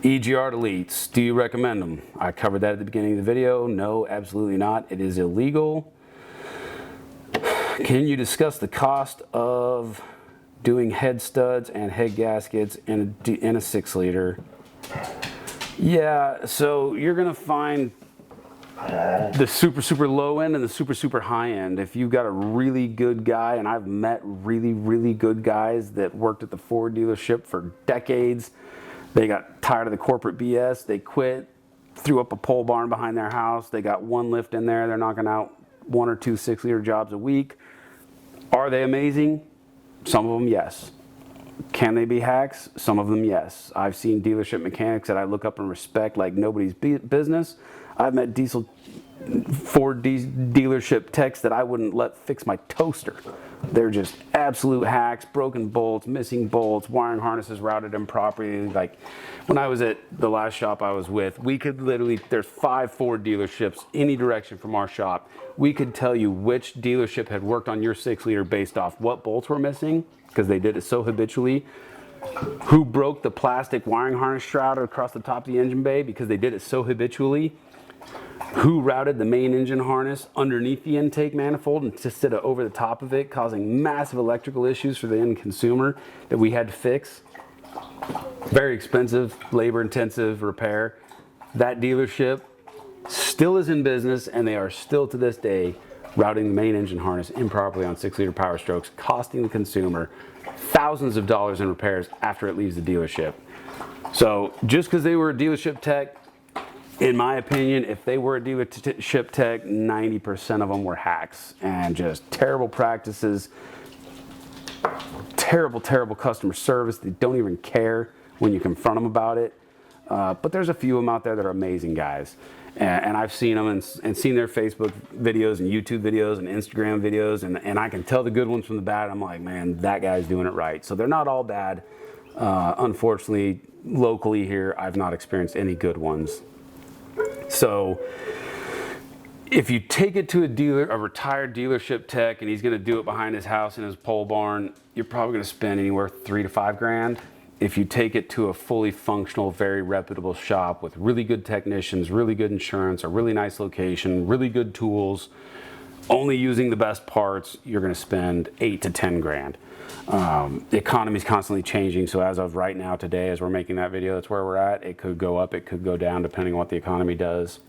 EGR deletes, do you recommend them? I covered that at the beginning of the video. No, absolutely not. It is illegal. Can you discuss the cost of doing head studs and head gaskets in a 6-liter? Yeah, so you're gonna find the super low end and the super high end. If you've got a really good guy, and I've met really good guys that worked at the Ford dealership for decades, they got tired of the corporate BS, they quit, threw up a pole barn behind their house, they got one lift in there, they're knocking out 1 or 2 6-liter jobs a week. Are they amazing? Some of them, yes. Can they be hacks? Some of them, yes. I've seen dealership mechanics that I look up and respect like nobody's business. I've met Ford dealership techs that I wouldn't let fix my toaster. They're just absolute hacks, broken bolts, missing bolts, wiring harnesses routed improperly. Like when I was at the last shop I was with, we could literally, there's 5 Ford dealerships any direction from our shop. We could tell you which dealership had worked on your 6-liter based off what bolts were missing, because they did it so habitually, who broke the plastic wiring harness shroud across the top of the engine bay because they did it so habitually, who routed the main engine harness underneath the intake manifold instead of over the top of it, causing massive electrical issues for the end consumer that we had to fix. Very expensive, labor-intensive repair. That dealership still is in business, and they are still to this day routing the main engine harness improperly on 6-liter Power Strokes, costing the consumer thousands of dollars in repairs after it leaves the dealership. So just because they were a dealership tech, in my opinion, if they were a dealership tech, 90% of them were hacks and just terrible practices, terrible customer service. They don't even care when you confront them about it. But there's a few of them out there that are amazing guys. And I've seen them and seen their Facebook videos and YouTube videos and Instagram videos, and I can tell the good ones from the bad. I'm like, man, that guy's doing it right. So they're not all bad. Unfortunately, locally here, I've not experienced any good ones. So if you take it to a retired dealership tech, and he's going to do it behind his house in his pole barn, you're probably going to spend anywhere $3 to $5 grand. If you take it to a fully functional, very reputable shop with really good technicians, really good insurance, a really nice location, really good tools, only using the best parts, you're going to spend $8 to $10 grand. The economy is constantly changing, so as of right now, today, as we're making that video, that's where we're at. It could go up, it could go down, depending on what the economy does.